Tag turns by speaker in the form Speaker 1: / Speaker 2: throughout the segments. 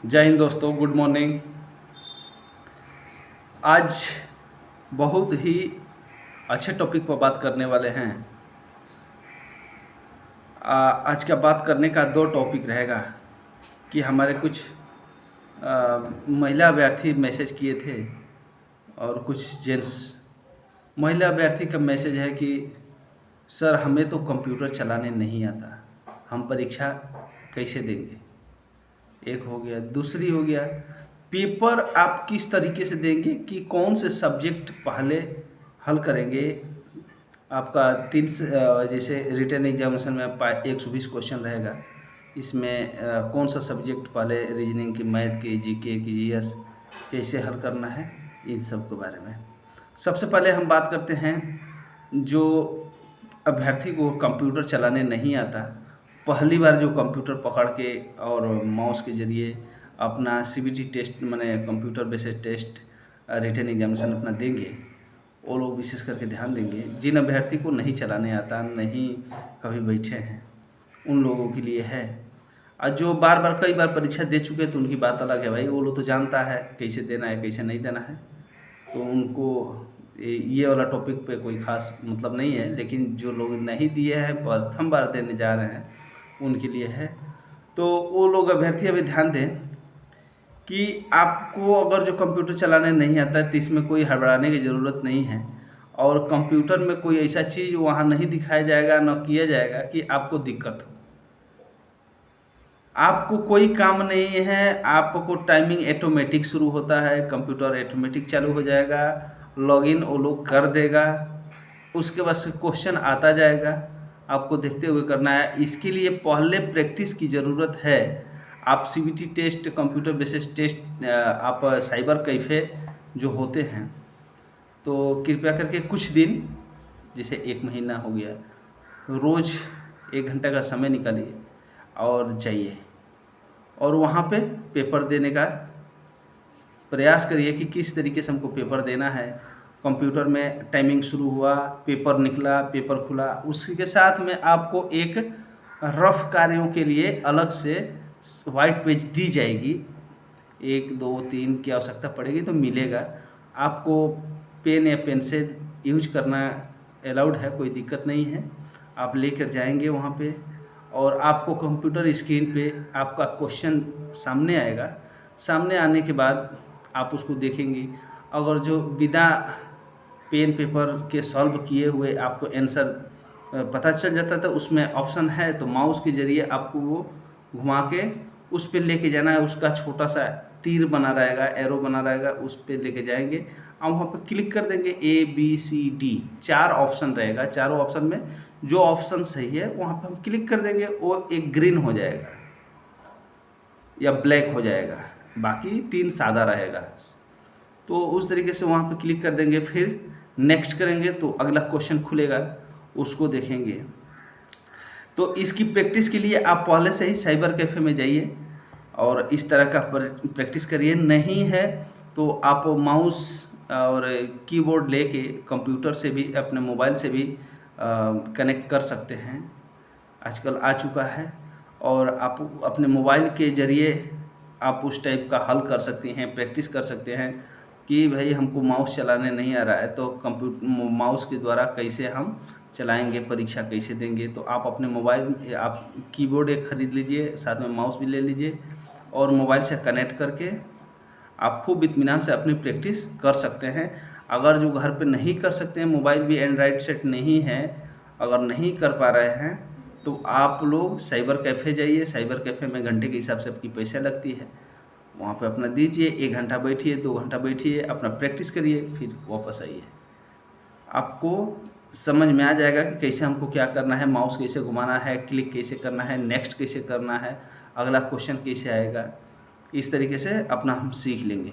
Speaker 1: जय हिंद दोस्तों, good morning. आज बहुत ही अच्छे टॉपिक पर बात करने वाले हैं। आज का बात करने का दो टॉपिक रहेगा कि हमारे कुछ महिला अभ्यर्थी मैसेज किए थे और कुछ जेंट्स। महिला अभ्यर्थी का मैसेज है कि सर हमें तो कंप्यूटर चलाने नहीं आता, हम परीक्षा कैसे देंगे। एक हो गया। दूसरी हो गया, पेपर आप किस तरीके से देंगे कि कौन से सब्जेक्ट पहले हल करेंगे। आपका जैसे रिटन एग्जामिनेशन में 120 क्वेश्चन रहेगा। इसमें कौन सा सब्जेक्ट पहले, रीजनिंग की, मैथ की, जीके की, जीएस कैसे हल करना है, इन सब के बारे में। सबसे पहले हम बात करते हैं जो अभ्यर्थी को कंप्यूटर चलाने नहीं आता, पहली बार जो कंप्यूटर पकड़ के और माउस के ज़रिए अपना सीबीटी टेस्ट माने computer based test written examination अपना देंगे, वो लोग विशेष करके ध्यान देंगे। जिन अभ्यर्थी को नहीं चलाने आता, नहीं कभी बैठे हैं, उन लोगों के लिए है। और जो बार बार कई बार परीक्षा दे चुके हैं तो उनकी बात अलग है भाई, वो लोग तो जानता है कैसे देना है कैसे नहीं देना है, तो उनको ये वाला टॉपिक पे कोई खास मतलब नहीं है। लेकिन जो लोग नहीं दिए हैं, प्रथम बार देने जा रहे हैं, उनके लिए है। तो वो लोग अभ्यर्थी अभी ध्यान दें कि आपको अगर जो कंप्यूटर चलाने नहीं आता है तो इसमें कोई हड़बड़ाने की ज़रूरत नहीं है। और कंप्यूटर में कोई ऐसा चीज़ वहाँ नहीं दिखाया जाएगा, न किया जाएगा कि आपको दिक्कत हो। आपको कोई काम नहीं है, आपको टाइमिंग ऑटोमेटिक शुरू होता है, कंप्यूटर ऑटोमेटिक चालू हो जाएगा, लॉगिन वो लोग कर देगा, उसके बाद से क्वेश्चन आता जाएगा, आपको देखते हुए करना है। इसके लिए पहले प्रैक्टिस की ज़रूरत है। आप CBT test, computer based test, आप साइबर कैफ़े जो होते हैं, तो कृपया करके कुछ दिन, जैसे 1 महीना हो गया, रोज़ 1 घंटा का समय निकालिए और जाइए और वहाँ पे पेपर देने का प्रयास करिए कि किस तरीके से हमको पेपर देना है। कंप्यूटर में टाइमिंग शुरू हुआ, पेपर निकला, पेपर खुला, उसके साथ में आपको एक रफ कार्यों के लिए अलग से वाइट पेज दी जाएगी। 1 2 3 की आवश्यकता पड़ेगी तो मिलेगा आपको। पेन या पेंसिल यूज करना अलाउड है, कोई दिक्कत नहीं है। आप लेकर जाएंगे वहाँ पे और आपको कंप्यूटर स्क्रीन पे आपका क्वेश्चन सामने आएगा। सामने आने के बाद आप उसको देखेंगे। अगर जो बिना पेन पेपर के सॉल्व किए हुए आपको आंसर पता चल जाता था, उसमें ऑप्शन है, तो माउस के ज़रिए आपको वो घुमा के उस पे लेके जाना है। उसका छोटा सा तीर बना रहेगा, एरो बना रहेगा, उस पे लेके जाएंगे और वहाँ पे क्लिक कर देंगे। ABCD 4 ऑप्शन रहेगा, चारों ऑप्शन में जो ऑप्शन सही है वहाँ पे हम क्लिक कर देंगे, वो एक ग्रीन हो जाएगा या ब्लैक हो जाएगा, बाकी 3 सादा रहेगा। तो उस तरीके से वहाँ पे क्लिक कर देंगे, फिर नेक्स्ट करेंगे तो अगला क्वेश्चन खुलेगा, उसको देखेंगे। तो इसकी प्रैक्टिस के लिए आप पहले से ही साइबर कैफ़े में जाइए और इस तरह का प्रैक्टिस करिए। नहीं है तो आप माउस और कीबोर्ड लेके कंप्यूटर से भी, अपने मोबाइल से भी कनेक्ट कर सकते हैं, आजकल आ चुका है। और आप अपने मोबाइल के ज़रिए आप उस टाइप का हल कर सकते हैं, प्रैक्टिस कर सकते हैं कि भाई हमको माउस चलाने नहीं आ रहा है तो माउस के द्वारा कैसे हम चलाएंगे, परीक्षा कैसे देंगे। तो आप अपने मोबाइल, आप कीबोर्ड एक ख़रीद लीजिए, साथ में माउस भी ले लीजिए और मोबाइल से कनेक्ट करके आप खूब इत्मीनान से अपनी प्रैक्टिस कर सकते हैं। अगर जो घर पे नहीं कर सकते हैं, मोबाइल भी एंड्रॉयड सेट नहीं है, अगर नहीं कर पा रहे हैं, तो आप लोग साइबर कैफ़े जाइए। साइबर कैफ़े में घंटे के हिसाब से आपकी पैसा लगती है, वहाँ पे अपना दीजिए, 1 घंटा बैठिए, 2 घंटा बैठिए, अपना प्रैक्टिस करिए, फिर वापस आइए। आपको समझ में आ जाएगा कि कैसे हमको क्या करना है, माउस कैसे घुमाना है, क्लिक कैसे करना है, नेक्स्ट कैसे करना है, अगला क्वेश्चन कैसे आएगा। इस तरीके से अपना हम सीख लेंगे,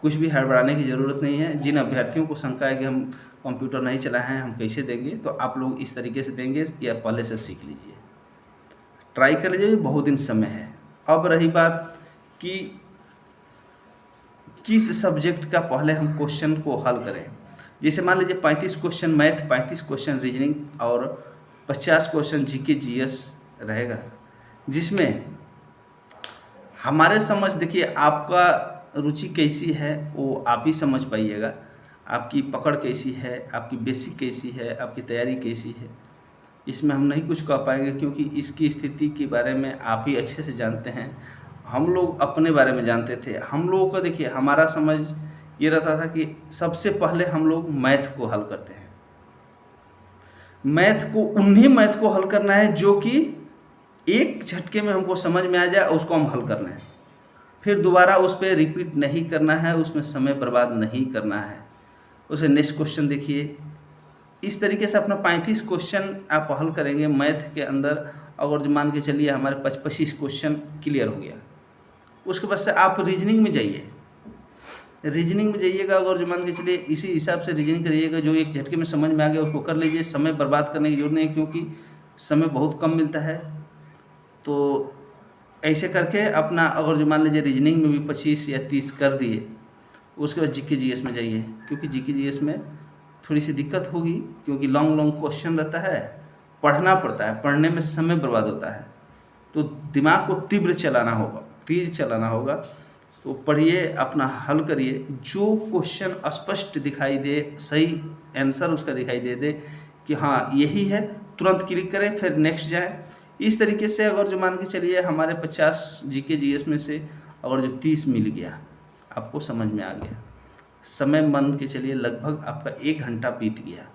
Speaker 1: कुछ भी हड़बड़ाने की ज़रूरत नहीं है। जिन अभ्यर्थियों को शंका है कि हम कंप्यूटर नहीं चलाए हैं, हम कैसे देंगे, तो आप लोग इस तरीके से देंगे या पहले से सीख लीजिए, ट्राई कर लीजिए, बहुत दिन समय है। अब रही बात कि किस सब्जेक्ट का पहले हम क्वेश्चन को हल करें। जैसे मान लीजिए 35 क्वेश्चन मैथ, 35 क्वेश्चन रीजनिंग और 50 क्वेश्चन जीके जीएस रहेगा, जिसमें हमारे समझ, देखिए आपका रुचि कैसी है वो आप ही समझ पाइएगा, आपकी पकड़ कैसी है, आपकी बेसिक कैसी है, आपकी तैयारी कैसी है, इसमें हम नहीं कुछ कह पाएंगे क्योंकि इसकी स्थिति के बारे में आप ही अच्छे से जानते हैं। हम लोग अपने बारे में जानते थे। हम लोगों का देखिए हमारा समझ ये रहता था कि सबसे पहले हम लोग मैथ को हल करते हैं। उन्हीं मैथ को हल करना है जो कि एक झटके में हमको समझ में आ जाए, उसको हम हल करना है। फिर दोबारा उस पर रिपीट नहीं करना है, उसमें समय बर्बाद नहीं करना है। उसे नेक्स्ट क्वेश्चन देखिए। इस तरीके से अपना 35 क्वेश्चन आप हल करेंगे मैथ के अंदर। अगर जो मान के चलिए हमारे 25 क्वेश्चन क्लियर हो गया, उसके बाद से आप रीजनिंग में जाइए। रीजनिंग में जाइएगा, अगर जो मान के चलिए इसी हिसाब से रीजनिंग करिएगा, जो एक झटके में समझ में आ गया उसको कर लीजिए। समय बर्बाद करने की जरूरत नहीं है क्योंकि समय बहुत कम मिलता है। तो ऐसे करके अपना अगर जो मान लीजिए रीजनिंग में भी 25 या 30 कर दिए, उसके बाद जीके जीएस में जाइए, क्योंकि जीके जीएस में थोड़ी सी दिक्कत होगी क्योंकि लॉन्ग लॉन्ग क्वेश्चन रहता है, पढ़ना पड़ता है, पढ़ने में समय बर्बाद होता है। तो दिमाग को तीव्र चलाना होगा, तेज चलाना होगा। तो पढ़िए, अपना हल करिए। जो क्वेश्चन स्पष्ट दिखाई दे, सही आंसर उसका दिखाई दे कि हाँ यही है, तुरंत क्लिक करें, फिर नेक्स्ट जाए। इस तरीके से अगर जो मान के चलिए हमारे 50 जीके जीएस में से अगर जो 30 मिल गया, आपको समझ में आ गया, समय मान के चलिए लगभग आपका 1 घंटा बीत गया।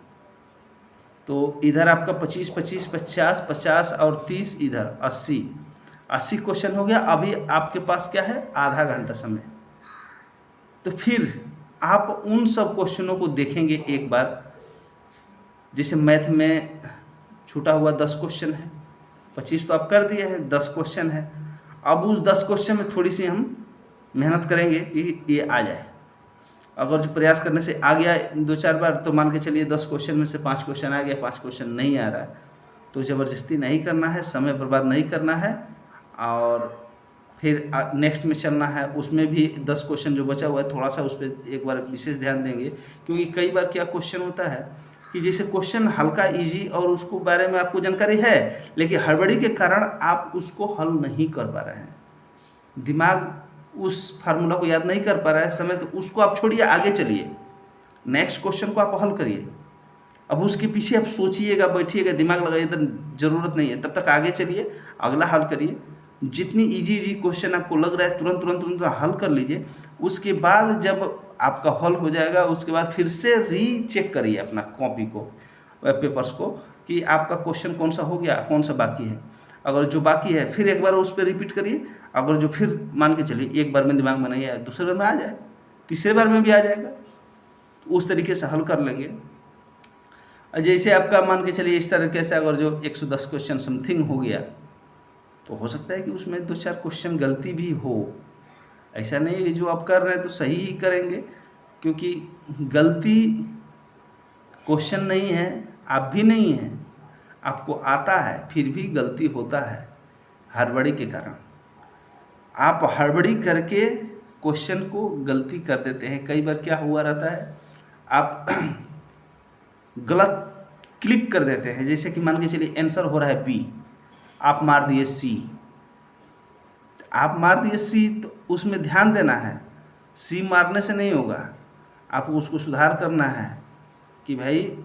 Speaker 1: तो इधर आपका 25 25 50 50 और 30, इधर 80 क्वेश्चन हो गया। अभी आपके पास क्या है, आधा घंटा समय। तो फिर आप उन सब क्वेश्चनों को देखेंगे एक बार। जैसे मैथ में छूटा हुआ 10 क्वेश्चन है, 25 तो आप कर दिए हैं, 10 क्वेश्चन है। अब उस 10 क्वेश्चन में थोड़ी सी हम मेहनत करेंगे कि ये आ जाए। अगर जो प्रयास करने से आ गया 2-4 बार, तो मान के चलिए 10 क्वेश्चन में से 5 क्वेश्चन आ गया, 5 क्वेश्चन नहीं आ रहा है, तो ज़बरदस्ती नहीं करना है, समय बर्बाद नहीं करना है, और फिर नेक्स्ट में चलना है। उसमें भी 10 क्वेश्चन जो बचा हुआ है, थोड़ा सा उस पर एक बार विशेष ध्यान देंगे। क्योंकि कई बार क्या क्वेश्चन होता है कि जैसे क्वेश्चन हल्का ईजी और उसको बारे में आपको जानकारी है, लेकिन हड़बड़ी के कारण आप उसको हल नहीं कर पा रहे हैं, दिमाग उस फार्मूला को याद नहीं कर पा रहा है समय, तो उसको आप छोड़िए, आगे चलिए, नेक्स्ट क्वेश्चन को आप हल करिए। अब उसके पीछे आप सोचिएगा, बैठिएगा, दिमाग लगाइए, तो ज़रूरत नहीं है, तब तक आगे चलिए, अगला हल करिए। जितनी इजी क्वेश्चन आपको लग रहा है तुरंत तुरंत तुरंत हल कर लीजिए। उसके बाद जब आपका हल हो जाएगा, उसके बाद फिर से रीचेक करिए अपना कॉपी को, पेपर्स को, कि आपका क्वेश्चन कौन सा हो गया, कौन सा बाकी है। अगर जो बाकी है फिर एक बार उस पर रिपीट करिए। अगर जो फिर मान के चलिए एक बार में दिमाग में नहीं आया, दूसरे बार में आ जाए, तीसरे बार में भी आ जाएगा, तो उस तरीके से हल कर लेंगे। जैसे आपका मान के चलिए इस तरीके से अगर जो 110 क्वेश्चन समथिंग हो गया, तो हो सकता है कि उसमें 2-4 क्वेश्चन गलती भी हो। ऐसा नहीं है कि जो आप कर रहे हैं तो सही ही करेंगे, क्योंकि गलती क्वेश्चन नहीं है, आप भी नहीं हैं, आपको आता है, फिर भी गलती होता है हड़बड़ी के कारण। आप हड़बड़ी करके क्वेश्चन को गलती कर देते हैं। कई बार क्या हुआ रहता है, आप गलत क्लिक कर देते हैं। जैसे कि मान के चलिए आंसर हो रहा है बी, आप मार दिए सी, तो उसमें ध्यान देना है, सी मारने से नहीं होगा, आपको उसको सुधार करना है कि भाई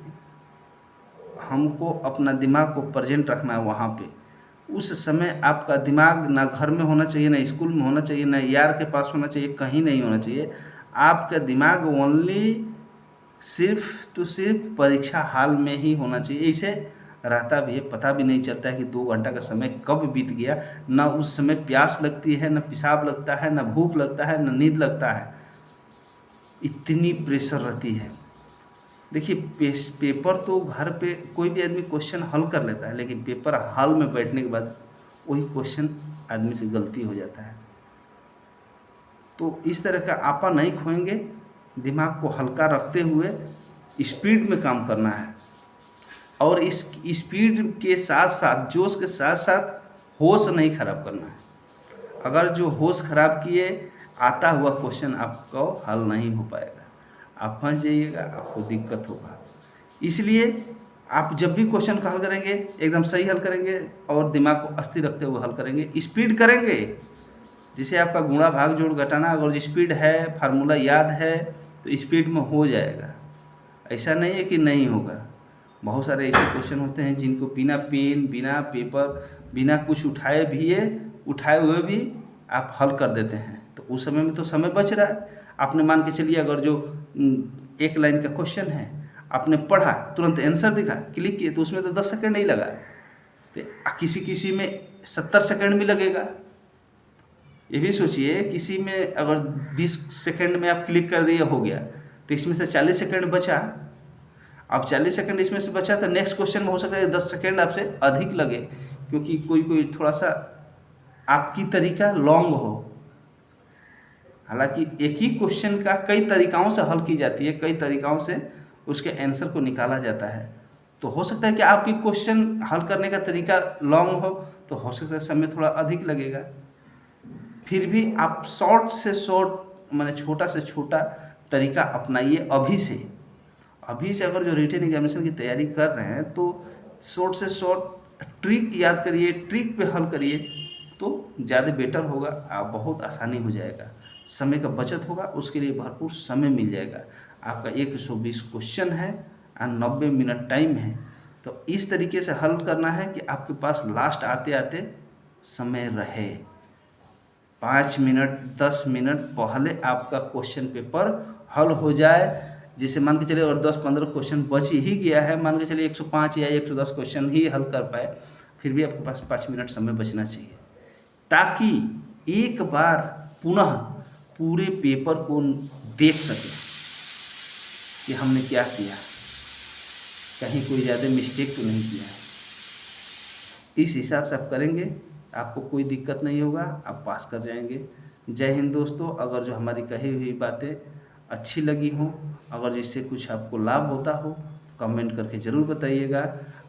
Speaker 1: हमको अपना दिमाग को प्रेजेंट रखना है वहाँ पे। उस समय आपका दिमाग ना घर में होना चाहिए, ना स्कूल में होना चाहिए, ना यार के पास होना चाहिए, कहीं नहीं होना चाहिए। आपका दिमाग ओनली सिर्फ तो सिर्फ परीक्षा हाल में ही होना चाहिए। इसे रहता भी है, पता भी नहीं चलता है कि 2 घंटा का समय कब बीत गया। ना उस समय प्यास लगती है, ना पेशाब लगता है, ना भूख लगता है, ना नींद लगता है, इतनी प्रेशर रहती है। देखिए पेपर तो घर पे कोई भी आदमी क्वेश्चन हल कर लेता है, लेकिन पेपर हॉल में बैठने के बाद वही क्वेश्चन आदमी से गलती हो जाता है। तो इस तरह का आपा नहीं खोएंगे, दिमाग को हल्का रखते हुए स्पीड में काम करना है, और इस स्पीड के साथ साथ, जोश के साथ साथ होश नहीं खराब करना है। अगर जो होश खराब किए, आता हुआ क्वेश्चन आपको हल नहीं हो पाएगा, आप फंस जाइएगा, आपको दिक्कत होगा। इसलिए आप जब भी क्वेश्चन का हल करेंगे एकदम सही हल करेंगे और दिमाग को अस्थिर रखते हुए हल करेंगे। स्पीड करेंगे जैसे आपका गुणा भाग जोड़ घटाना अगर स्पीड है, फार्मूला याद है तो स्पीड में हो जाएगा। ऐसा नहीं है कि नहीं होगा। बहुत सारे ऐसे क्वेश्चन होते हैं जिनको बिना पेन, बिना पेपर, बिना कुछ उठाए हुए भी आप हल कर देते हैं। तो उस समय में तो समय बच रहा है। आपने मान के चलिए अगर जो एक लाइन का क्वेश्चन है, आपने पढ़ा, तुरंत आंसर दिखा, क्लिक किए, तो उसमें तो 10 सेकंड नहीं लगा। तो किसी किसी में 70 सेकंड भी लगेगा। ये भी सोचिए, किसी में अगर 20 सेकंड में आप क्लिक कर दिए हो गया, तो इसमें से 40 सेकंड बचा। अब 40 सेकंड इसमें से बचा तो नेक्स्ट क्वेश्चन में हो सकता है 10 सेकंड आपसे अधिक लगे, क्योंकि कोई थोड़ा सा आपकी तरीका लॉन्ग हो। हालांकि एक ही क्वेश्चन का कई तरीकाओं से हल की जाती है, कई तरीकाओं से उसके आंसर को निकाला जाता है। तो हो सकता है कि आपकी क्वेश्चन हल करने का तरीका लॉन्ग हो, तो हो सकता है समय थोड़ा अधिक लगेगा। फिर भी आप शॉर्ट से शॉर्ट, माने छोटा से छोटा तरीका अपनाइए अभी से। अभी से अगर जो रिटन एग्जामिनेशन की तैयारी कर रहे हैं तो शॉर्ट से शॉर्ट ट्रिक याद करिए, ट्रिक पे हल करिए, तो ज़्यादा बेटर होगा। आप बहुत आसानी हो जाएगा, समय का बचत होगा, उसके लिए भरपूर समय मिल जाएगा। आपका 120 क्वेश्चन है और 90 मिनट टाइम है। तो इस तरीके से हल करना है कि आपके पास लास्ट आते आते समय रहे। 5 मिनट 10 मिनट पहले आपका क्वेश्चन पेपर हल हो जाए। जैसे मान के चलिए और 10-15 क्वेश्चन बच ही गया है, मान के चलिए 105 या 110 क्वेश्चन ही हल कर पाए, फिर भी आपके पास 5 मिनट समय बचना चाहिए, ताकि एक बार पुनः पूरे पेपर को देख सकें कि हमने क्या किया, कहीं कोई ज़्यादा मिस्टेक तो नहीं किया है। इस हिसाब से आप करेंगे, आपको कोई दिक्कत नहीं होगा, आप पास कर जाएंगे। जय हिंद दोस्तों। अगर जो हमारी कही हुई बातें अच्छी लगी हों, अगर जिससे कुछ आपको लाभ होता हो, कमेंट करके ज़रूर बताइएगा।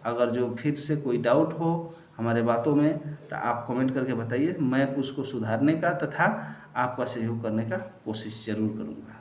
Speaker 1: अगर जो फिर से कोई डाउट हो हमारे बातों में, तो आप कमेंट करके बताइए। मैं उसको सुधारने का तथा आपका सहयोग करने का कोशिश ज़रूर करूँगा।